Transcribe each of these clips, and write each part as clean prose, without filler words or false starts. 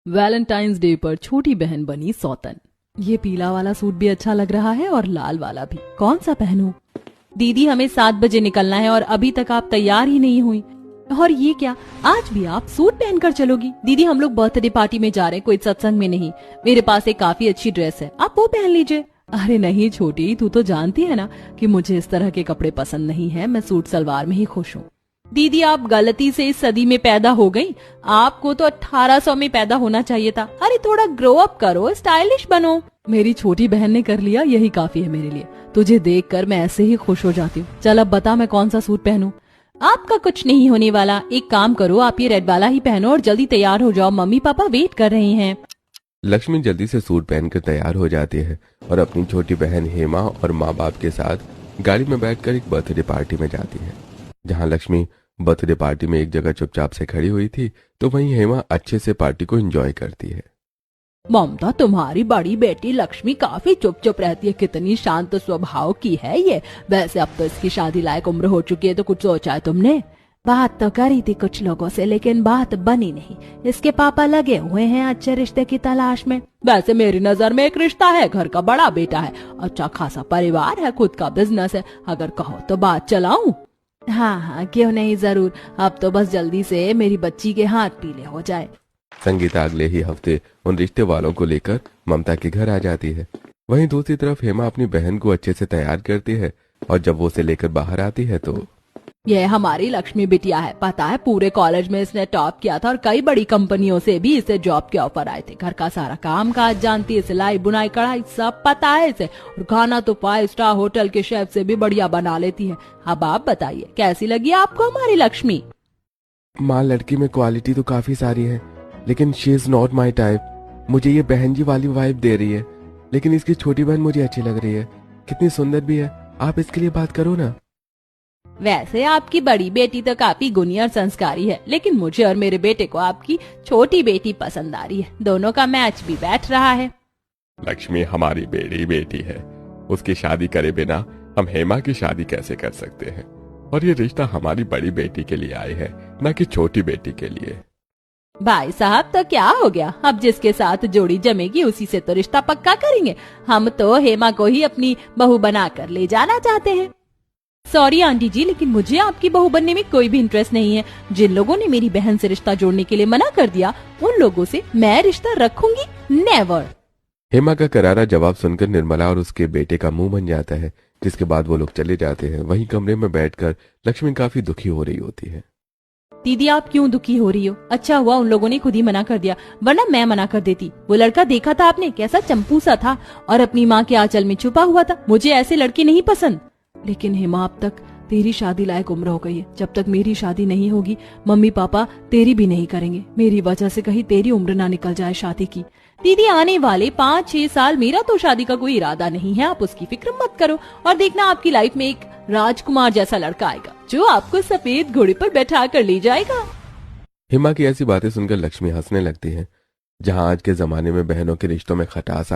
Valentine's day पर छोटी बहन बनी सौतन। ये पीला वाला सूट भी अच्छा लग रहा है और लाल वाला भी। कौन सा पहनूं? दीदी हमें 7 बजे निकलना है और अभी तक आप तैयार ही नहीं हुई। और ये क्या, आज भी आप सूट पहनकर चलोगी? दीदी हम लोग बर्थडे पार्टी में जा रहे हैं, कोई सत्संग में नहीं। मेरे पास एक काफी अच्छी ड्रेस है, आप वो पहन लीजिए। अरे नहीं छोटी, तू तो जानती है ना कि मुझे इस तरह के कपड़े पसंद नहीं है, मैं सूट सलवार में ही खुश हूँ। दीदी आप गलती से इस सदी में पैदा हो गई, आपको तो 1800 में पैदा होना चाहिए था। अरे थोड़ा ग्रो अप करो, स्टाइलिश बनो। मेरी छोटी बहन ने कर लिया, यही काफी है मेरे लिए। तुझे देखकर मैं ऐसे ही खुश हो जाती हूँ। चल अब बता मैं कौन सा सूट पहनूं? आपका कुछ नहीं होने वाला, एक काम करो आप ये रेड वाला ही पहनो और जल्दी तैयार हो जाओ, मम्मी पापा वेट कर रहे हैं। लक्ष्मी जल्दी से सूट पहनकर तैयार हो जाती है और अपनी छोटी बहन हेमा और माँ बाप के साथ गाड़ी में बैठकर एक बर्थडे पार्टी में जाती है। जहाँ लक्ष्मी बर्थडे पार्टी में एक जगह चुपचाप से खड़ी हुई थी, तो वहीं हेमा अच्छे से पार्टी को एंजॉय करती है। ममता तुम्हारी बड़ी बेटी लक्ष्मी काफी चुप चुप रहती है, कितनी शांत स्वभाव की है ये। वैसे अब तो इसकी शादी लायक उम्र हो चुकी है, तो कुछ सोचा है तुमने? बात तो करी थी कुछ लोगों से, लेकिन बात बनी नहीं। इसके पापा लगे हुए हैं अच्छे रिश्ते की तलाश में। वैसे मेरी नजर में एक रिश्ता है, घर का बड़ा बेटा है, अच्छा खासा परिवार है, खुद का बिजनेस है, अगर कहो तो बात चलाऊं। हाँ हाँ क्यों नहीं, जरूर। अब तो बस जल्दी से मेरी बच्ची के हाथ पीले हो जाए। संगीता अगले ही हफ्ते उन रिश्ते वालों को लेकर ममता के घर आ जाती है। वहीं दूसरी तरफ हेमा अपनी बहन को अच्छे से तैयार करती है और जब वो उसे लेकर बाहर आती है तो ये हमारी लक्ष्मी बिटिया है, पता है पूरे कॉलेज में इसने टॉप किया था और कई बड़ी कंपनियों से भी इसे जॉब के ऑफर आए थे। घर का सारा काम काज जानती है, सिलाई बुनाई कढ़ाई सब पता है इसे, और खाना तो 5 स्टार होटल के शेफ से भी बढ़िया बना लेती है। अब आप बताइए कैसी लगी आपको हमारी लक्ष्मी? माँ लड़की में क्वालिटी तो काफी सारी है, लेकिन she is not my type. मुझे ये बहन जी वाली वाइब दे रही है, लेकिन इसकी छोटी बहन मुझे अच्छी लग रही है, कितनी सुंदर भी है। आप इसके लिए बात करो ना। वैसे आपकी बड़ी बेटी तो काफी गुणी और संस्कारी है, लेकिन मुझे और मेरे बेटे को आपकी छोटी बेटी पसंद आ रही है। दोनों का मैच भी बैठ रहा है। लक्ष्मी हमारी बड़ी बेटी है, उसकी शादी करे बिना हम हेमा की शादी कैसे कर सकते हैं? और ये रिश्ता हमारी बड़ी बेटी के लिए आए हैं, न कि छोटी बेटी के लिए। भाई साहब तो क्या हो गया, अब जिसके साथ जोड़ी जमेगी उसी से तो रिश्ता पक्का करेंगे। हम तो हेमा को ही अपनी बहू बनाकर ले जाना चाहते हैं। सॉरी आंटी जी, लेकिन मुझे आपकी बहू बनने में कोई भी इंटरेस्ट नहीं है। जिन लोगों ने मेरी बहन से रिश्ता जोड़ने के लिए मना कर दिया, उन लोगों से मैं रिश्ता रखूंगी नेवर। हेमा का करारा जवाब सुनकर निर्मला और उसके बेटे का मुंह बन जाता है, जिसके बाद वो लोग चले जाते हैं। वहीं कमरे में बैठकर लक्ष्मी काफी दुखी हो रही होती है। दीदी आप क्यों दुखी हो रही हो? अच्छा हुआ उन लोगों ने खुद ही मना कर दिया, वरना मैं मना कर देती। वो लड़का देखा था आपने, कैसा चंपू सा था और अपनी माँ के आंचल में छुपा हुआ था। मुझे ऐसे लड़के नहीं पसंद। लेकिन हेमा अब तक तेरी शादी लायक उम्र हो गई है, जब तक मेरी शादी नहीं होगी मम्मी पापा तेरी भी नहीं करेंगे। मेरी वजह से कहीं तेरी उम्र ना निकल जाए शादी की। दीदी आने वाले 5-6 साल मेरा तो शादी का कोई इरादा नहीं है, आप उसकी फिक्र मत करो। और देखना आपकी लाइफ में एक राजकुमार जैसा लड़का आएगा जो आपको सफेद घोड़े पर बैठा कर ले जाएगा। हेमा की ऐसी बातें सुनकर लक्ष्मी हंसने लगती है। जहां आज के जमाने में बहनों के रिश्तों में खटास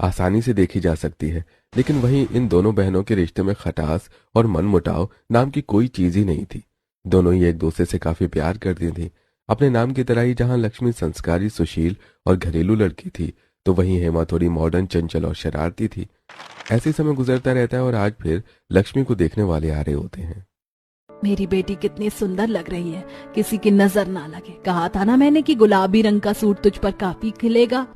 आसानी से देखी जा सकती है, लेकिन वहीं इन दोनों बहनों के रिश्ते में खटास और मनमुटाव नाम की कोई चीज ही नहीं थी। दोनों ही एक दूसरे से काफी प्यार करती थी। अपने नाम की तरह ही जहां लक्ष्मी संस्कारी, सुशील और घरेलू लड़की थी, तो वहीं हेमा थोड़ी मॉडर्न, चंचल और शरारती थी। ऐसे समय गुजरता रहता है और आज फिर लक्ष्मी को देखने वाले आ रहे होते हैं। मेरी बेटी कितनी सुंदर लग रही है, किसी की नजर ना लगे। कहा था ना मैंने कि गुलाबी रंग का सूट तुझ पर काफी खिलेगा।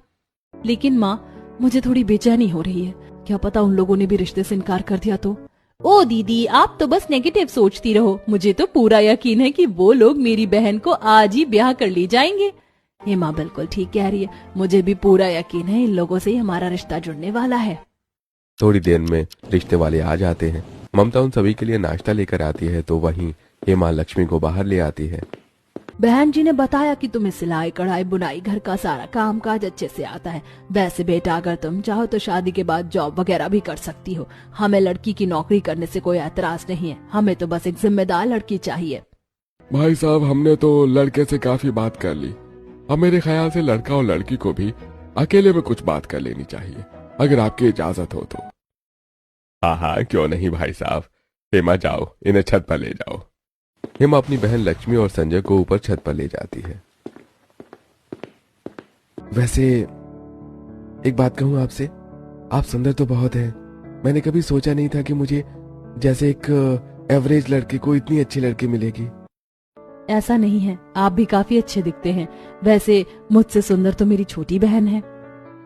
लेकिन माँ मुझे थोड़ी बेचैनी हो रही है, क्या पता उन लोगों ने भी रिश्ते से इनकार कर दिया तो। ओ दीदी आप तो बस नेगेटिव सोचती रहो, मुझे तो पूरा यकीन है कि वो लोग मेरी बहन को आज ही ब्याह कर ले जाएंगे। हेमा बिल्कुल ठीक कह रही है, मुझे भी पूरा यकीन है इन लोगों से ही हमारा रिश्ता जुड़ने वाला है। थोड़ी देर में रिश्ते वाले आ जाते हैं। ममता उन सभी के लिए नाश्ता लेकर आती है, तो वहीं हेमा लक्ष्मी को बाहर ले आती है। बहन जी ने बताया कि तुम्हें सिलाई कढ़ाई बुनाई घर का सारा काम काज अच्छे से आता है। वैसे बेटा अगर तुम चाहो तो शादी के बाद जॉब वगैरह भी कर सकती हो। हमें लड़की की नौकरी करने से कोई एतराज नहीं है, हमें तो बस एक जिम्मेदार लड़की चाहिए। भाई साहब हमने तो लड़के से काफी बात कर ली, अब मेरे ख्याल से लड़का और लड़की को भी अकेले में कुछ बात कर लेनी चाहिए, अगर आपकी इजाजत हो तो। हाँ क्यों नहीं भाई साहब। हेमा जाओ, इन्हें छत पर ले जाओ। हेमा अपनी बहन लक्ष्मी और संजय को ऊपर छत पर ले जाती है। वैसे एक बात कहूं आपसे, आप सुंदर तो बहुत हैं। मैंने कभी सोचा नहीं था कि मुझे जैसे एक एवरेज लड़के को इतनी अच्छी लड़की मिलेगी। ऐसा नहीं है, आप भी काफी अच्छे दिखते हैं। वैसे मुझसे सुंदर तो मेरी छोटी बहन है।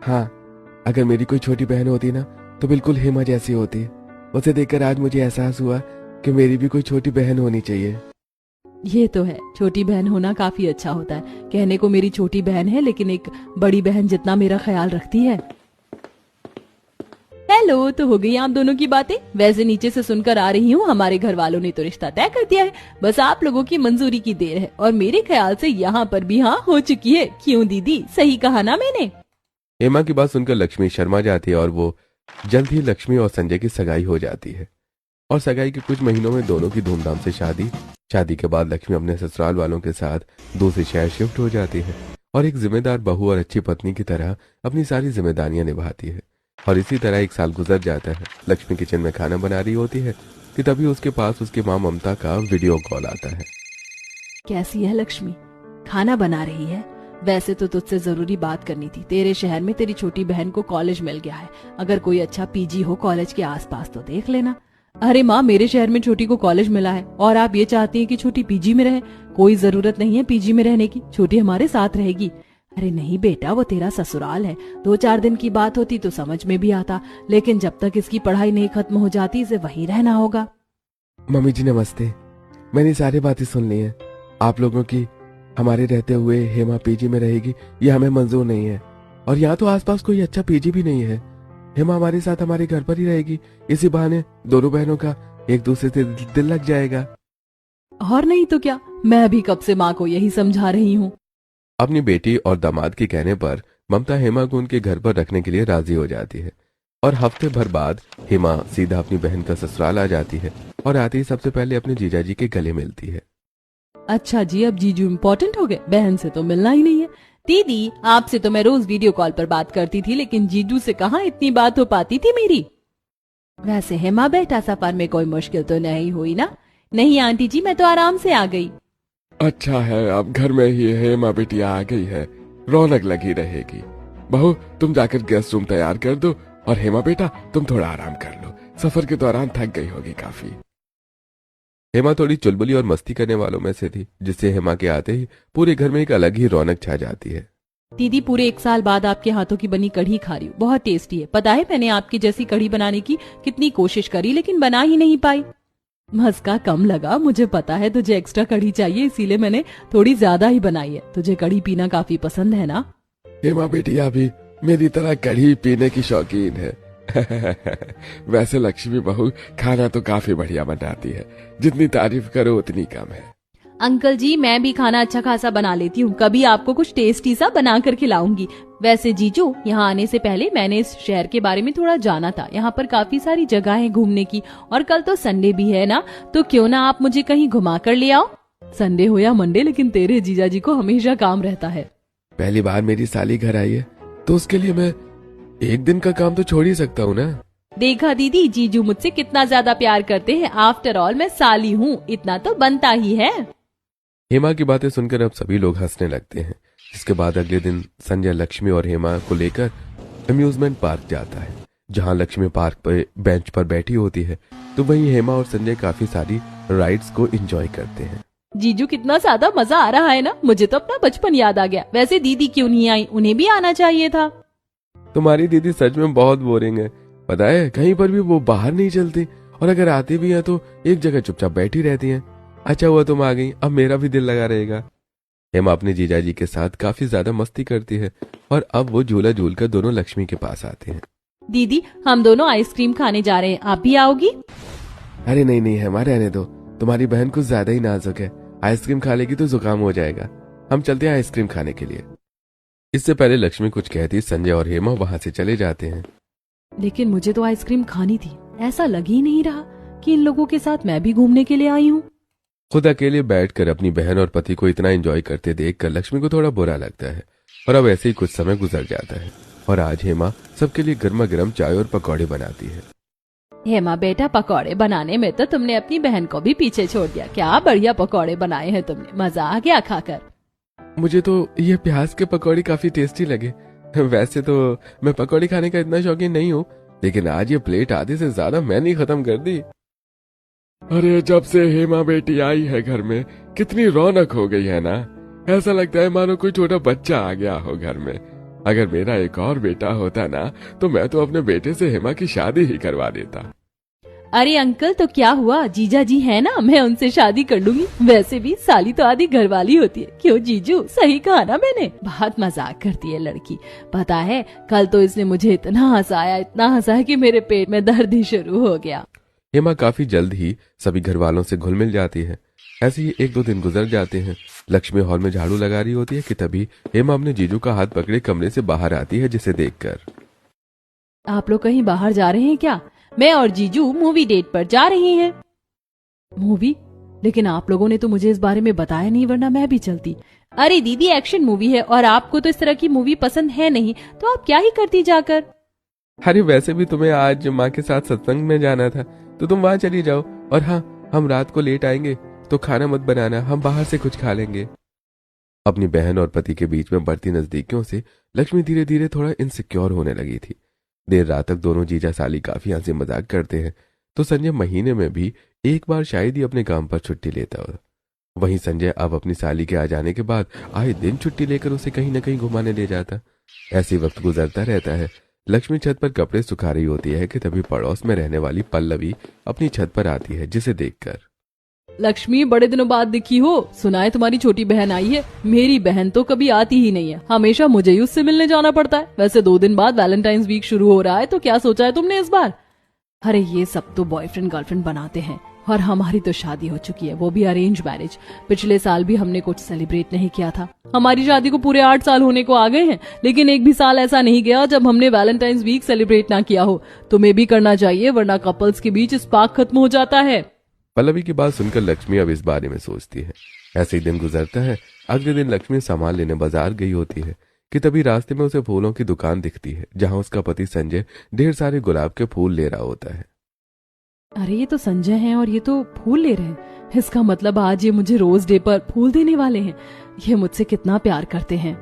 हाँ, अगर मेरी कोई छोटी बहन होती ना तो बिल्कुल हेमा जैसी होती। उसे देखकर आज मुझे एहसास हुआ कि मेरी भी कोई छोटी बहन होनी चाहिए। ये तो है, छोटी बहन होना काफी अच्छा होता है। कहने को मेरी छोटी बहन है, लेकिन एक बड़ी बहन जितना मेरा ख्याल रखती है। हेलो, तो हो गई आप दोनों की बातें। वैसे नीचे से सुनकर आ रही हूँ, हमारे घर वालों ने तो रिश्ता तय कर दिया है। बस आप लोगों की मंजूरी की देर है, और मेरे ख्याल से यहाँ पर भी हाँ हो चुकी है। क्यों दीदी, सही कहा ना मैंने? हेमा की बात सुनकर लक्ष्मी शर्मा जाती है और वो जल्द ही लक्ष्मी और संजय की सगाई हो जाती है। और सगाई के कुछ महीनों में दोनों की धूमधाम से शादी के बाद लक्ष्मी अपने ससुराल वालों के साथ दूसरे शहर शिफ्ट हो जाती है और एक जिम्मेदार बहू और अच्छी पत्नी की तरह अपनी सारी जिम्मेदारियां निभाती है। और इसी तरह एक साल गुजर जाता है। लक्ष्मी किचन में खाना बना रही होती है कि तभी उसके पास उसकी माँ ममता का वीडियो कॉल आता है। कैसी है लक्ष्मी? खाना बना रही है? वैसे तो तुझसे जरूरी बात करनी थी। तेरे शहर में तेरी छोटी बहन को कॉलेज मिल गया है। अगर कोई अच्छा पीजी हो कॉलेज के आसपास तो देख लेना। अरे माँ, मेरे शहर में छोटी को कॉलेज मिला है और आप ये चाहती हैं कि छोटी पीजी में रहे? कोई जरूरत नहीं है पीजी में रहने की, छोटी हमारे साथ रहेगी। अरे नहीं बेटा, वो तेरा ससुराल है। 2-4 दिन की बात होती तो समझ में भी आता, लेकिन जब तक इसकी पढ़ाई नहीं खत्म हो जाती इसे वहीं रहना होगा। मम्मी जी नमस्ते। मैंने सारी बातें सुन ली हैं। आप लोगों की हमारे रहते हुए हेमा पीजी में रहेगी ये हमें मंजूर नहीं है। और यहाँ तो आसपास कोई अच्छा पीजी भी नहीं है। हेमा हमारे साथ हमारे घर पर ही रहेगी। इसी बहाने दोनों बहनों का एक दूसरे से दिल लग जाएगा। और नहीं तो क्या, मैं भी कब से माँ को यही समझा रही हूँ। अपनी बेटी और दामाद के कहने पर ममता हेमा को उनके घर पर रखने के लिए राजी हो जाती है और हफ्ते भर बाद हेमा सीधा अपनी बहन का ससुराल आ जाती है और आते ही सबसे पहले अपने जीजाजी के गले मिलती है। अच्छा जी, अब जीजू इम्पोर्टेंट हो गए, बहन से तो मिलना ही नहीं है। दीदी, आपसे तो मैं रोज वीडियो कॉल पर बात करती थी, लेकिन जीजू से कहाँ इतनी बात हो पाती थी मेरी। वैसे हेमा बेटा, सफर में कोई मुश्किल तो नहीं हुई ना? नहीं आंटी जी, मैं तो आराम से आ गई। अच्छा है, अब घर में ही हेमा बिटिया आ गई है, रौनक लगी रहेगी। बहू तुम जाकर गेस्ट रूम तैयार कर दो और हेमा बेटा तुम थोड़ा आराम कर लो, सफर के दौरान थक गई होगी काफी। हेमा थोड़ी चुलबुली और मस्ती करने वालों में से थी, जिससे हेमा के आते ही पूरे घर में एक अलग ही रौनक छा जाती है। दीदी, पूरे 1 साल बाद आपके हाथों की बनी कढ़ी खा रही हूँ, बहुत टेस्टी है। पता है मैंने आपकी जैसी कढ़ी बनाने की कितनी कोशिश करी, लेकिन बना ही नहीं पाई। मस्का कम लगा, मुझे पता है तुझे एक्स्ट्रा कढ़ी चाहिए, इसीलिए मैंने थोड़ी ज्यादा ही बनाई है। तुझे कढ़ी पीना काफी पसंद है ना? हेमा बेटिया भी मेरी तरह कढ़ी पीने की शौकीन है। वैसे लक्ष्मी बहू खाना तो काफी बढ़िया बनाती है, जितनी तारीफ करो उतनी कम है। अंकल जी, मैं भी खाना अच्छा खासा बना लेती हूँ, कभी आपको कुछ टेस्टी सा बना कर खिलाऊंगी। वैसे जीजू, यहाँ आने से पहले मैंने इस शहर के बारे में थोड़ा जाना था। यहाँ पर काफी सारी जगह है घूमने की, और कल तो संडे भी है ना, तो क्यों ना आप मुझे कहीं घुमा कर ले आओ। संडे हो या मंडे, लेकिन तेरे जीजा जी को हमेशा काम रहता है। पहली बार मेरी साली घर आई है तो उसके लिए मैं एक दिन का काम तो छोड़ ही सकता हूँ ना। देखा दीदी, जीजू मुझसे कितना ज्यादा प्यार करते हैं। आफ्टर ऑल मैं साली हूँ, इतना तो बनता ही है। हेमा की बातें सुनकर अब सभी लोग हंसने लगते हैं। इसके बाद अगले दिन संजय लक्ष्मी और हेमा को लेकर अम्यूजमेंट पार्क जाता है। जहां लक्ष्मी पार्क पर बेंच पर बैठी होती है तो वहीं हेमा और संजय काफी सारी राइड्स को एंजॉय करते हैं। जीजू, कितना ज्यादा मजा आ रहा है ना, मुझे तो अपना बचपन याद आ गया। वैसे दीदी क्यों नहीं आई, उन्हें भी आना चाहिए था। तुम्हारी दीदी सच में बहुत बोरिंग है, पता है, कहीं पर भी वो बाहर नहीं चलती, और अगर आती भी है तो एक जगह चुपचाप बैठी रहती हैं। अच्छा हुआ तुम आ गई, अब मेरा भी दिल लगा रहेगा। हेमा अपने जीजाजी के साथ काफी ज्यादा मस्ती करती है और अब वो झूला झूल कर दोनों लक्ष्मी के पास आते हैं। दीदी, हम दोनों आइसक्रीम खाने जा रहे हैं, आप भी आओगी? अरे नहीं नहीं हेमा, रहने दो, तुम्हारी बहन कुछ ज्यादा ही नाजुक है, आइसक्रीम खा लेगी तो जुकाम हो जाएगा। हम चलते हैं आइसक्रीम खाने के लिए। इससे पहले लक्ष्मी कुछ कहती संजय और हेमा वहां से चले जाते हैं। लेकिन मुझे तो आइसक्रीम खानी थी, ऐसा लग ही नहीं रहा कि इन लोगों के साथ मैं भी घूमने के लिए आई हूँ। खुद अकेले बैठकर अपनी बहन और पति को इतना एंजॉय करते देखकर लक्ष्मी को थोड़ा बुरा लगता है और अब ऐसे ही कुछ समय गुजर जाता है और आज हेमा सबके लिए गर्मा गर्म चाय और पकौड़े बनाती है। हेमा बेटा, पकौड़े बनाने में तो तुमने अपनी बहन को भी पीछे छोड़ दिया। क्या बढ़िया पकौड़े बनाए हैं तुमने, मजा आ गया खाकर। मुझे तो ये प्याज के पकौड़ी काफी टेस्टी लगे। वैसे तो मैं पकौड़ी खाने का इतना शौकीन नहीं हूँ, लेकिन आज ये प्लेट आधे से ज्यादा मैंने ही खत्म कर दी। अरे जब से हेमा बेटी आई है घर में कितनी रौनक हो गई है ना। ऐसा लगता है मानो कोई छोटा बच्चा आ गया हो घर में। अगर मेरा एक और बेटा होता ना तो मैं तो अपने बेटे से हेमा की शादी ही करवा देता। अरे अंकल तो क्या हुआ, जीजा जी है ना, मैं उनसे शादी कर लूंगी। वैसे भी साली तो आधी घरवाली होती है, क्यों जीजू, सही कहा ना मैंने। बहुत मजाक करती है लड़की। पता है कल तो इसने मुझे इतना हंसाया कि मेरे पेट में दर्द ही शुरू हो गया। हेमा काफी जल्द ही सभी घर वालों से घुल मिल जाती है। ऐसे ही 1-2 दिन गुजर जाते हैं। लक्ष्मी हॉल में झाड़ू लगा रही होती है कि तभी हेमा अपने जीजू का हाथ पकड़े कमरे से बाहर आती है, जिसे देखकर। आप लोग कहीं बाहर जा रहे हैं क्या? मैं और जीजू मूवी डेट पर जा रहे हैं। मूवी? लेकिन आप लोगों ने तो मुझे इस बारे में बताया नहीं, वरना मैं भी चलती। अरे दीदी, एक्शन मूवी है और आपको तो इस तरह की मूवी पसंद है नहीं, तो आप क्या ही करती जाकर। अरे वैसे भी तुम्हें आज माँ के साथ सत्संग में जाना था, तो तुम वहां चली जाओ। और हाँ, हम रात को लेट आएंगे तो खाना मत बनाना, हम बाहर से कुछ खा लेंगे। अपनी बहन और पति के बीच में बढ़ती नजदीकियों से लक्ष्मी धीरे धीरे थोड़ा इनसिक्योर होने लगी थी। देर रात तक दोनों जीजा साली काफी हंसी मजाक करते हैं, तो संजय महीने में भी एक बार शायद ही अपने काम पर छुट्टी लेता हो। वहीं संजय अब अपनी साली के आ जाने के बाद आए दिन छुट्टी लेकर उसे कहीं न कहीं घुमाने ले जाता। ऐसे वक्त गुजरता रहता है। लक्ष्मी छत पर कपड़े सुखा रही होती है कि तभी पड़ोस में रहने वाली पल्लवी अपनी छत पर आती है, जिसे देखकर। लक्ष्मी, बड़े दिनों बाद दिखी हो। सुना है तुम्हारी छोटी बहन आई है। मेरी बहन तो कभी आती ही नहीं है, हमेशा मुझे ही उससे मिलने जाना पड़ता है। वैसे 2 दिन बाद वैलेंटाइंस वीक शुरू हो रहा है, तो क्या सोचा है तुमने इस बार? अरे ये सब तो बॉयफ्रेंड गर्लफ्रेंड बनाते हैं, और हमारी तो शादी हो चुकी है, वो भी अरेंज मैरिज। पिछले साल भी हमने कुछ सेलिब्रेट नहीं किया था। हमारी शादी को पूरे 8 साल होने को आ गए हैं, लेकिन एक भी साल ऐसा नहीं गया जब हमने वैलेंटाइंस वीक सेलिब्रेट ना किया हो। तुम्हें भी करना चाहिए, वरना कपल्स के बीच स्पार्क खत्म हो जाता है। पल्लवी की बात सुनकर लक्ष्मी अब इस बारे में सोचती है। ऐसे ही दिन गुजरता है। अगले दिन लक्ष्मी सामान लेने बाजार गई होती है कि तभी रास्ते में उसे फूलों की दुकान दिखती है, जहां उसका पति संजय ढेर सारे गुलाब के फूल ले रहा होता है। अरे ये तो संजय हैं और ये तो फूल ले रहे हैं। इसका मतलब आज ये मुझे रोज डे पर फूल देने वाले हैं। ये मुझसे कितना प्यार करते हैं।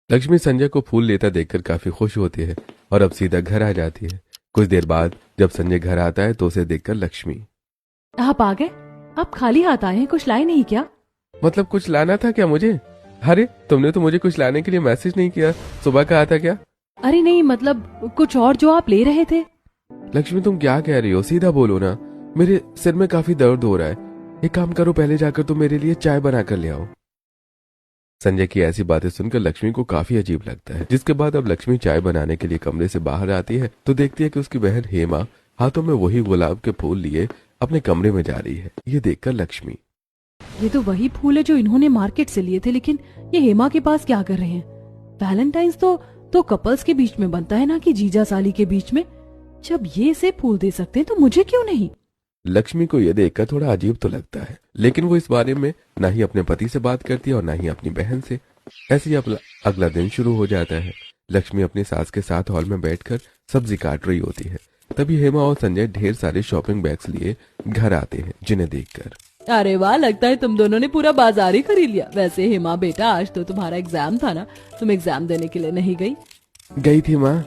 लक्ष्मी संजय को फूल लेता देखकर काफी खुश होती है और अब सीधा घर आ जाती है। कुछ देर बाद जब संजय घर आता है तो उसे देखकर लक्ष्मी, आप आ गए? आप खाली हाथ आए हैं, कुछ लाए नहीं क्या? मतलब कुछ लाना था क्या मुझे? अरे तुमने तो मुझे कुछ लाने के लिए मैसेज नहीं किया, सुबह कहा था क्या? अरे नहीं, मतलब कुछ और जो आप ले रहे थे। लक्ष्मी तुम क्या कह रही हो, सीधा बोलो ना। मेरे सिर में काफी दर्द हो रहा है। एक काम करो, पहले जाकर तुम मेरे लिए चाय बना कर ले आओ। संजय की ऐसी बातें सुनकर लक्ष्मी को काफी अजीब लगता है, जिसके बाद अब लक्ष्मी चाय बनाने के लिए कमरे से बाहर आती है तो देखती है कि उसकी बहन हेमा हाथों में वही गुलाब के फूल लिए अपने कमरे में जा रही है। ये देखकर लक्ष्मी, ये तो वही फूल है जो इन्होंने मार्केट से लिए थे, लेकिन ये हेमा के पास क्या कर रहे हैं? वैलेंटाइंस तो कपल्स के बीच में बनता है ना कि जीजा साली के बीच में। जब ये इसे फूल दे सकते हैं तो मुझे क्यों नहीं? लक्ष्मी को यह देखकर थोड़ा अजीब तो लगता है, लेकिन वो इस बारे में ना ही अपने पति से बात करती है और ना ही अपनी बहन से। ऐसे ही अगला दिन शुरू हो जाता है। लक्ष्मी अपनी सास के साथ हॉल में बैठकर सब्जी काट रही होती है। तभी हेमा और संजय ढेर सारे शॉपिंग बैग्स लिए घर आते हैं, जिन्हें देखकर, अरे वाह, लगता है तुम दोनों ने पूरा बाजार ही खरीद लिया। वैसे हेमा बेटा, आज तो तुम्हारा एग्जाम था ना, तुम एग्जाम देने के लिए नहीं गई? गई थी माँ।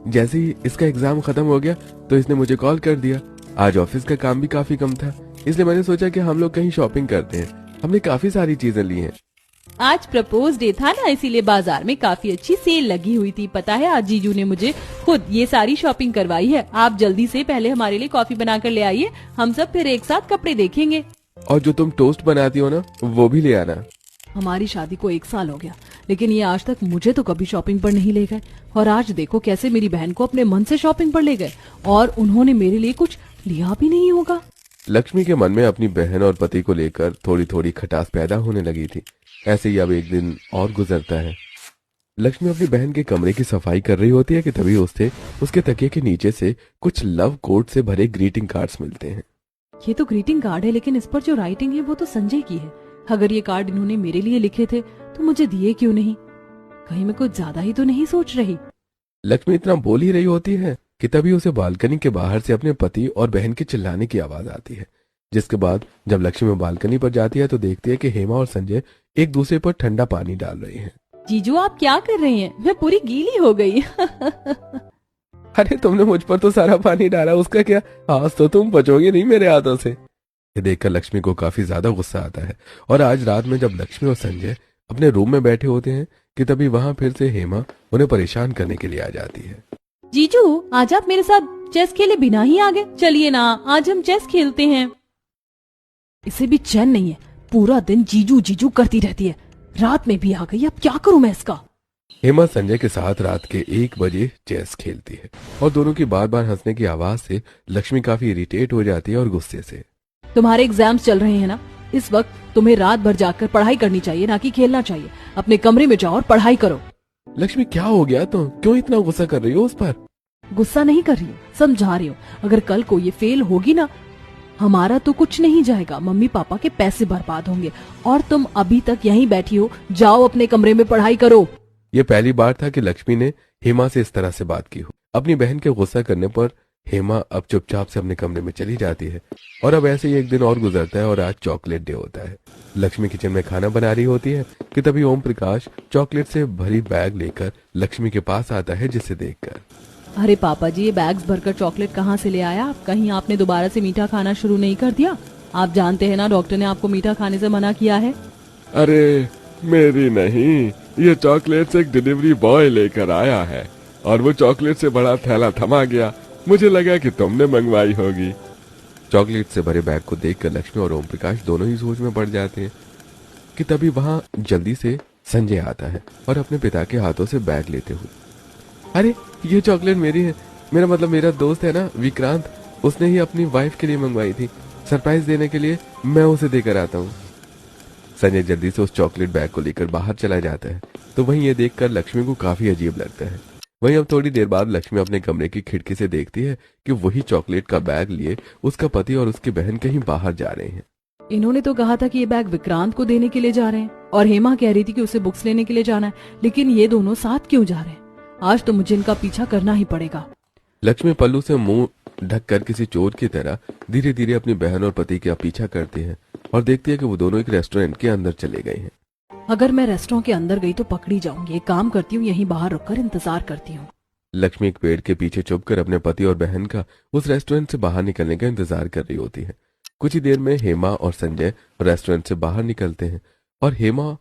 जैसे ही इसका एग्जाम खत्म हो गया तो इसने मुझे कॉल कर दिया। आज ऑफिस का काम भी काफी कम था, इसलिए मैंने सोचा कि हम लोग कहीं शॉपिंग करते हैं। हमने काफी सारी चीजें ली हैं। आज प्रपोज डे था ना, इसीलिए बाजार में काफी अच्छी सेल लगी हुई थी। पता है, आज जीजू ने मुझे खुद ये सारी शॉपिंग करवाई है। आप जल्दी से पहले हमारे लिए कॉफी बनाकर ले आइए, हम सब फिर एक साथ कपड़े देखेंगे। और जो तुम टोस्ट बनाती हो ना, वो भी ले आना। हमारी शादी को 1 साल हो गया, लेकिन ये आज तक मुझे तो कभी शॉपिंग पर नहीं ले गए, और आज देखो कैसे मेरी बहन को अपने मन से शॉपिंग पर ले गए, और उन्होंने मेरे लिए कुछ लिया भी नहीं होगा। लक्ष्मी के मन में अपनी बहन और पति को लेकर थोड़ी थोड़ी खटास पैदा होने लगी थी। ऐसे ही अब एक दिन और गुजरता है। लक्ष्मी अपनी बहन के कमरे की सफाई कर रही होती है कि तभी उसे उसके तकिए के नीचे से कुछ लव कोड से भरे ग्रीटिंग कार्ड्स मिलते हैं। ये तो ग्रीटिंग कार्ड है, लेकिन इस पर जो राइटिंग है वो तो संजय की है। अगर ये कार्ड इन्होंने मेरे लिए लिखे थे तो मुझे दिए क्यों नहीं? कहीं मैं कुछ ज्यादा ही तो नहीं सोच रही? लक्ष्मी इतना बोल ही रही होती है कि तभी उसे बालकनी के बाहर से अपने पति और बहन के चिल्लाने की आवाज आती है। जिसके बाद जब लक्ष्मी बालकनी पर जाती है तो देखती है कि हेमा और संजय एक दूसरे पर ठंडा पानी डाल रहे हैं। जीजू आप क्या कर रही हैं? मैं पूरी गीली हो गई। अरे तुमने मुझ पर तो सारा पानी डाला, उसका क्या, आज तो तुम बचोगे नहीं मेरे हाथों से। ये देखकर लक्ष्मी को काफी ज्यादा गुस्सा आता है और आज रात में जब लक्ष्मी और संजय अपने रूम में बैठे होते हैं कि तभी वहां फिर से हेमा उन्हें परेशान करने के लिए आ जाती है। जीजू आज आप मेरे साथ चेस खेले बिना ही आ गए। चलिए ना, आज हम चेस खेलते हैं। इसे भी चैन नहीं है, पूरा दिन जीजू जीजू करती रहती है। रात में भी आ गई, अब क्या करूं मैं इसका। हेमा संजय के साथ रात के 1 बजे चेस खेलती है और दोनों की बार बार हंसने की आवाज से लक्ष्मी काफी इरिटेट हो जाती है और गुस्से से। तुम्हारे एग्जाम्स चल रहे हैं ना, इस वक्त तुम्हें रात भर जाकर पढ़ाई करनी चाहिए, ना कि खेलना चाहिए। अपने कमरे में जाओ और पढ़ाई करो। लक्ष्मी क्या हो गया, तो क्यों इतना गुस्सा कर रही हो उस पर? गुस्सा नहीं कर रही हूँ, समझा रही हूँ। अगर कल को ये फेल होगी ना, हमारा तो कुछ नहीं जाएगा, मम्मी पापा के पैसे बर्बाद होंगे। और तुम अभी तक यहीं बैठी हो, जाओ अपने कमरे में पढ़ाई करो। ये पहली बार था कि लक्ष्मी ने हेमा से इस तरह से बात की हो। अपनी बहन के गुस्सा करने पर हेमा अब चुपचाप से अपने कमरे में चली जाती है और अब ऐसे ही एक दिन और गुजरता है और आज चॉकलेट डे होता है। लक्ष्मी किचन में खाना बना रही होती है कि तभी ओम प्रकाश चॉकलेट से भरी बैग लेकर लक्ष्मी के पास आता है, जिसे देखकर अरे पापा जी, ये बैग्स भरकर चॉकलेट कहाँ से ले आया आप? कहीं आपने दोबारा से मीठा खाना शुरू नहीं कर दिया? आप जानते हैं ना, डॉक्टर ने आपको मीठा खाने से मना किया है। अरे मेरी नहीं, ये चॉकलेट्स एक डिलीवरी बॉय लेकर आया है और वो चॉकलेट से बड़ा थैला थमा गया। मुझे लगा कि तुमने मंगवाई होगी। चॉकलेट से भरे बैग को देखकर लक्ष्मी और ओम प्रकाश दोनों ही सोच में पड़ जाते हैं कि तभी वहां जल्दी से संजय आता है और अपने पिता के हाथों से बैग लेते हुए, अरे ये चॉकलेट मेरी है, मेरा मतलब मेरा दोस्त है ना विक्रांत, उसने ही अपनी वाइफ के लिए मंगवाई थी, सरप्राइज देने के लिए मैं उसे देकर आता हूँ। संजय जल्दी से उस चॉकलेट बैग को लेकर बाहर चला जाता है तो वहीं ये देखकर लक्ष्मी को काफी अजीब लगता है। वहीं अब थोड़ी देर बाद लक्ष्मी अपने कमरे की खिड़की से देखती है कि वही चॉकलेट का बैग लिए उसका पति और उसकी बहन कहीं बाहर जा रहे हैं। इन्होंने तो कहा था कि ये बैग विक्रांत को देने के लिए जा रहे हैं और हेमा कह रही थी कि उसे बुक्स लेने के लिए जाना है, लेकिन ये दोनों साथ क्यों जा रहे हैं? आज तो मुझे इनका पीछा करना ही पड़ेगा। लक्ष्मी पल्लू से मुंह ढककर किसी चोर की तरह धीरे धीरे अपनी बहन और पति का पीछा करती है और देखती है कि वो दोनों एक रेस्टोरेंट के अंदर चले गए हैं। अगर मैं रेस्टोरेंट के अंदर गई तो पकड़ी जाऊंगी। एक काम करती हूँ, यहीं बाहर रुककर इंतजार करती हूँ। लक्ष्मी एक पेड़ के पीछे छुपकर अपने पति और बहन का उस रेस्टोरेंट से बाहर निकलने का इंतजार कर रही होती है। कुछ ही देर में हेमा और संजय रेस्टोरेंट से बाहर निकलते हैं और हेमा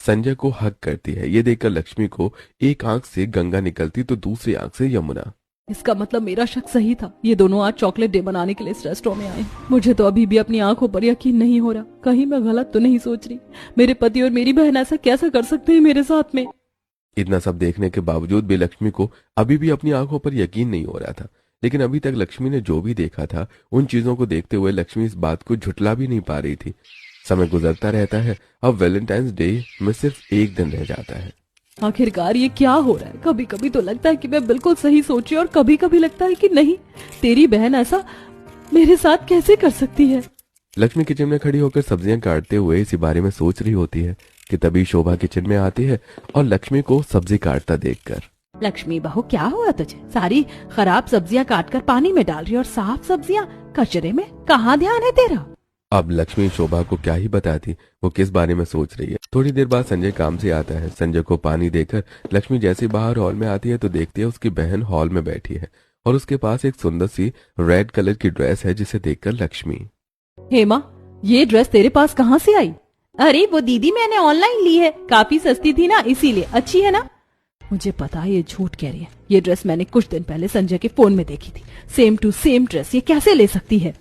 संजय को हक करती है। ये देखकर लक्ष्मी को एक आंख से गंगा निकलती तो दूसरी आंख से यमुना। इसका मतलब मेरा शक सही था, ये दोनों आज चॉकलेट डे बनाने के लिए इस रेस्टोरेंट में आए। मुझे तो अभी भी अपनी आंखों पर यकीन नहीं हो रहा, कहीं मैं गलत तो नहीं सोच रही। मेरे पति और मेरी बहन ऐसा कैसा कर सकते हैं मेरे साथ में? इतना सब देखने के बावजूद भी लक्ष्मी को अभी भी अपनी आंखों पर यकीन नहीं हो रहा था। लेकिन अभी तक लक्ष्मी ने जो भी देखा था उन चीजों को देखते हुए लक्ष्मी इस बात को झुटला भी नहीं पा रही थी। समय गुजरता रहता है, अब वैलेंटाइंस डे में सिर्फ एक दिन रह जाता है। आखिरकार ये क्या हो रहा है? कभी कभी तो लगता है कि मैं बिल्कुल सही सोची और कभी कभी लगता है कि नहीं, तेरी बहन ऐसा मेरे साथ कैसे कर सकती है? लक्ष्मी किचन में खड़ी होकर सब्जियां काटते हुए इसी बारे में सोच रही होती है कि तभी शोभा किचन में आती है और लक्ष्मी को सब्जी काटता देखकर, लक्ष्मी बहू क्या हुआ तुझे? सारी खराब सब्जियां काटकर पानी में डाल रही और साफ सब्जियां कचरे में, कहाँ ध्यान है तेरा? अब लक्ष्मी शोभा को क्या ही बताती वो किस बारे में सोच रही है। थोड़ी देर बाद संजय काम से आता है। संजय को पानी देकर लक्ष्मी जैसे बाहर हॉल में आती है तो देखती है उसकी बहन हॉल में बैठी है और उसके पास एक सुंदर सी रेड कलर की ड्रेस है, जिसे देखकर लक्ष्मी, हेमा ये ड्रेस तेरे पास कहाँ से आई? अरे वो दीदी मैंने ऑनलाइन ली है, काफी सस्ती थी ना इसीलिए। अच्छी है ना? मुझे पता है ये झूठ कह रही है। ये ड्रेस मैंने कुछ दिन पहले संजय के फोन में देखी थी, सेम टू सेम ड्रेस, ये कैसे ले सकती है?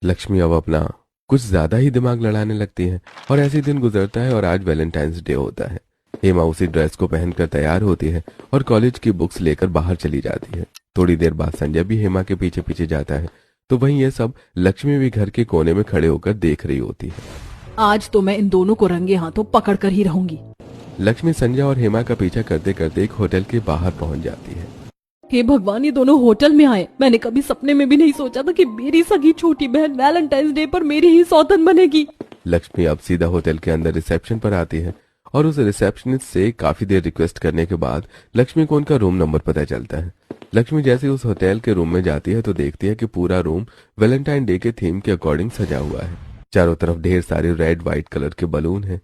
लक्ष्मी अब अपना कुछ ज्यादा ही दिमाग लड़ाने लगती है और ऐसे दिन गुजरता है और आज वैलेंटाइंस डे होता है। हेमा उसी ड्रेस को पहनकर तैयार होती है और कॉलेज की बुक्स लेकर बाहर चली जाती है। थोड़ी देर बाद संजय भी हेमा के पीछे पीछे जाता है तो वहीं ये सब लक्ष्मी भी घर के कोने में खड़े होकर देख रही होती है। आज तो मैं इन दोनों को रंगे हाथों पकड़ कर ही रहूंगी। लक्ष्मी संजय और हेमा का पीछा करते करते एक होटल के बाहर पहुंच जाती है। हे भगवान, ये दोनों होटल में आए। मैंने कभी सपने में भी नहीं सोचा था कि मेरी सगी छोटी बहन वैलेंटाइंस डे पर मेरी ही सौतन बनेगी। लक्ष्मी अब सीधा होटल के अंदर रिसेप्शन पर आती है और उस रिसेप्शनिस्ट से काफी देर रिक्वेस्ट करने के बाद लक्ष्मी को उनका रूम नंबर पता चलता है। लक्ष्मी जैसे उस होटल के रूम में जाती है तो देखती है कि पूरा रूम वैलेंटाइन डे के थीम के अकॉर्डिंग सजा हुआ है। चारों तरफ ढेर सारे रेड व्हाइट कलर के बलून हैं।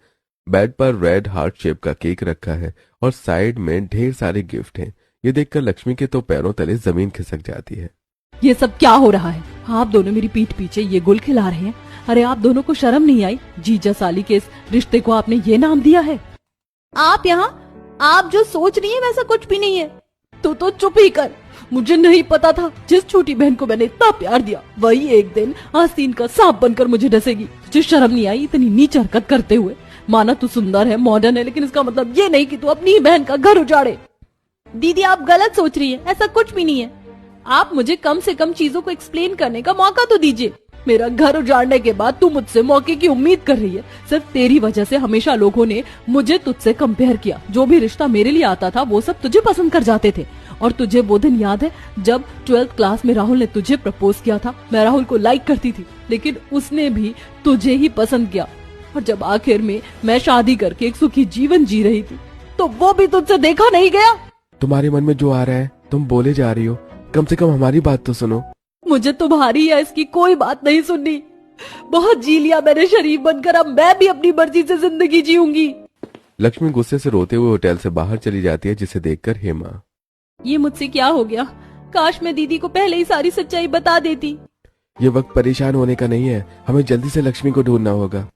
बेड पर रेड हार्ट शेप का केक रखा है और साइड में ढेर सारे गिफ्ट हैं। ये देखकर लक्ष्मी के तो पैरों तले जमीन खिसक जाती है। ये सब क्या हो रहा है? आप दोनों मेरी पीठ पीछे ये गुल खिला रहे हैं। अरे आप दोनों को शर्म नहीं आई? जीजा साली के इस रिश्ते को आपने ये नाम दिया है। आप आप जो सोच रही हैं वैसा कुछ भी नहीं है। तो चुप ही कर। मुझे नहीं पता था जिस छोटी बहन को मैंने इतना प्यार दिया वही एक दिन आस्तीन का सांप बनकर मुझे डसेगी। तुझे शर्म नहीं आई इतनी नीच हरकत करते हुए? माना तू सुंदर है, मॉडर्न है, लेकिन इसका मतलब ये नहीं कि तू अपनी ही बहन का घर उजाड़े। दीदी आप गलत सोच रही है, ऐसा कुछ भी नहीं है। आप मुझे कम से कम चीजों को एक्सप्लेन करने का मौका तो दीजिए। मेरा घर उजाड़ने के बाद तू मुझसे मौके की उम्मीद कर रही है। सिर्फ तेरी वजह से हमेशा लोगों ने मुझे तुझसे कंपेयर किया। जो भी रिश्ता मेरे लिए आता था वो सब तुझे पसंद कर जाते थे। और तुझे वो दिन याद है जब 12th क्लास में राहुल ने तुझे प्रपोज किया था? मैं राहुल को लाइक करती थी लेकिन उसने भी तुझे ही पसंद किया। और जब आखिर में मैं शादी करके एक सुखी जीवन जी रही थी तो वो भी तुझसे देखा नहीं गया। तुम्हारे मन में जो आ रहा है तुम बोले जा रही हो, कम से कम हमारी बात तो सुनो। मुझे तुम्हारी या इसकी कोई बात नहीं सुननी। बहुत जी लिया मैंने शरीफ बनकर, अब मैं भी अपनी मर्जी से जिंदगी जीऊंगी। लक्ष्मी गुस्से से रोते हुए होटल से बाहर चली जाती है, जिसे देखकर हेमा, ये मुझसे क्या हो गया? काश मैं दीदी को पहले ही सारी सच्चाई बता देती। ये वक्त परेशान होने का नहीं है, हमें जल्दी से लक्ष्मी को ढूंढना होगा।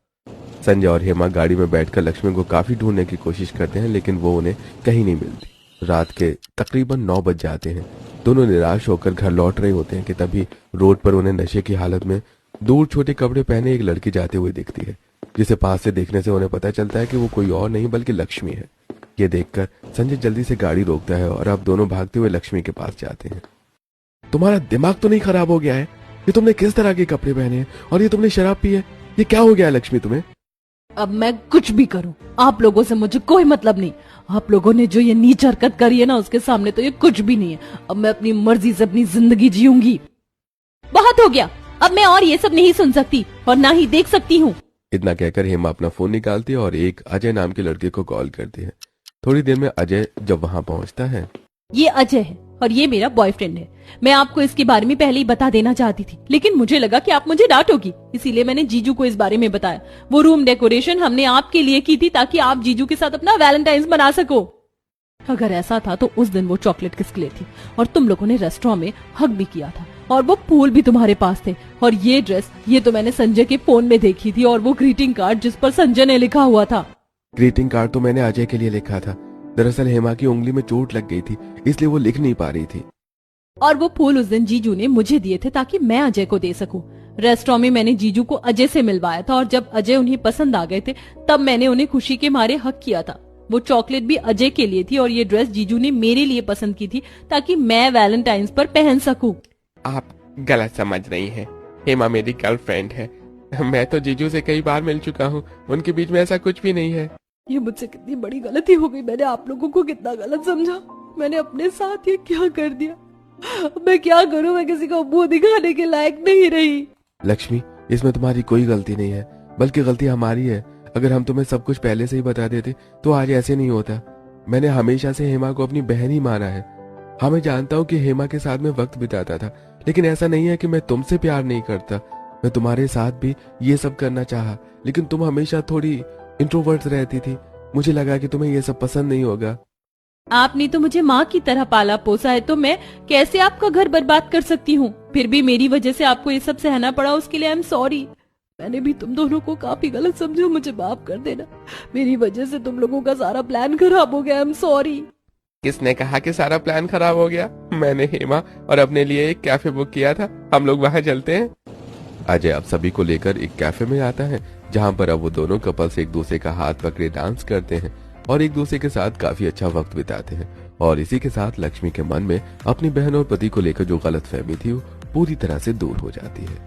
संजय और हेमा गाड़ी में बैठकर लक्ष्मी को काफी ढूंढने की कोशिश करते हैं लेकिन वो उन्हें कहीं नहीं मिलती। रात के तकरीबन 9 बज जाते हैं। दोनों निराश होकर घर लौट रहे होते हैं कि तभी रोड पर उन्हें नशे की हालत में दूर छोटे कपड़े पहने एक लड़की जाते हुए दिखती है, जिसे पास से देखने से उन्हें पता चलता है कि वो कोई और नहीं बल्कि लक्ष्मी है। ये देखकर संजय जल्दी से गाड़ी रोकता है और अब दोनों भागते हुए लक्ष्मी के पास जाते हैं। तुम्हारा दिमाग तो नहीं खराब हो गया है? ये तुमने किस तरह के कपड़े पहने हैं और ये तुमने शराब पी है? ये क्या हो गया है लक्ष्मी तुम्हें? अब मैं कुछ भी करूं, आप लोगों से मुझे कोई मतलब नहीं। आप लोगों ने जो ये नीच हरकत करी है ना, उसके सामने तो ये कुछ भी नहीं है। अब मैं अपनी मर्जी से अपनी जिंदगी जीऊंगी। बहुत हो गया, अब मैं और ये सब नहीं सुन सकती और ना ही देख सकती हूँ। इतना कहकर हेमा अपना फोन निकालती है और एक अजय नाम के लड़के को कॉल करती है। थोड़ी देर में अजय जब वहाँ पहुँचता है, ये अजय है और ये मेरा बॉयफ्रेंड है। मैं आपको इसके बारे में पहले ही बता देना चाहती थी लेकिन मुझे लगा कि आप मुझे डांटोगी, इसीलिए मैंने जीजू को इस बारे में बताया। वो रूम डेकोरेशन हमने आपके लिए की थी ताकि आप जीजू के साथ अपना वैलेंटाइंस मना सको। अगर ऐसा था तो उस दिन वो चॉकलेट किसके लिए थी? और तुम लोगों ने रेस्टोरेंट में हग भी किया था और वो फूल भी तुम्हारे पास थे। और ये ड्रेस ये तो मैंने संजय के फोन में देखी थी और वो ग्रीटिंग कार्ड जिस पर संजय ने लिखा हुआ था। ग्रीटिंग कार्ड तो मैंने अजय के लिए लिखा था। दरअसल हेमा की उंगली में चोट लग गई थी इसलिए वो लिख नहीं पा रही थी। और वो फूल उस दिन जीजू ने मुझे दिए थे ताकि मैं अजय को दे सकूं। रेस्टोरेंट में मैंने जीजू को अजय से मिलवाया था और जब अजय उन्हें पसंद आ गए थे तब मैंने उन्हें खुशी के मारे हक किया था। वो चॉकलेट भी अजय के लिए थी और ये ड्रेस जीजू ने मेरे लिए पसंद की थी ताकि मैं वैलेंटाइंस पर पहन सकूं। आप गलत समझ रही हैं। हेमा मेरी गर्लफ्रेंड है। मैं तो जीजू से कई बार मिल चुका हूँ, उनके बीच में ऐसा कुछ भी नहीं है। ये मुझसे कितनी बड़ी गलती हो गई। मैंने आप लोगों को कितना गलत समझा। मैंने अपने साथ ये क्या कर दिया? मैं क्या करूं? मैं किसी को मुंह दिखाने के लायक नहीं रही। लक्ष्मी, इसमें तुम्हारी कोई गलती नहीं है बल्कि गलती हमारी है। अगर हम तुम्हें सब कुछ पहले से ही बता देते तो आज ऐसे नहीं होता। मैंने हमेशा से हेमा को अपनी बहन ही माना है। हाँ, मैं जानता हूँ कि हेमा के साथ में वक्त बिताता था लेकिन ऐसा नहीं है कि मैं तुमसे प्यार नहीं करता। मैं तुम्हारे साथ भी ये सब करना चाहा लेकिन तुम हमेशा थोड़ी इंट्रोवर्ट रहती थी। मुझे लगा कि तुम्हें ये सब पसंद नहीं होगा। आपने तो मुझे माँ की तरह पाला पोसा है तो मैं कैसे आपका घर बर्बाद कर सकती हूँ? फिर भी मेरी वजह से आपको ये सब सहना पड़ा, उसके लिए आई एम सॉरी। मैंने भी तुम दोनों को काफी गलत समझा, मुझे माफ कर देना। मेरी वजह से तुम लोगों का सारा प्लान खराब हो गया, आई एम सॉरी। किसने कहा कि सारा प्लान खराब हो गया? मैंने हेमा और अपने लिए एक कैफे बुक किया था, हम लोग वहाँ चलते हैं। अजय अब सभी को लेकर एक कैफे में आता है जहाँ पर अब वो दोनों कपल्स एक दूसरे का हाथ पकड़े डांस करते हैं और एक दूसरे के साथ काफी अच्छा वक्त बिताते हैं। और इसी के साथ लक्ष्मी के मन में अपनी बहन और पति को लेकर जो गलतफहमी थी वो पूरी तरह से दूर हो जाती है।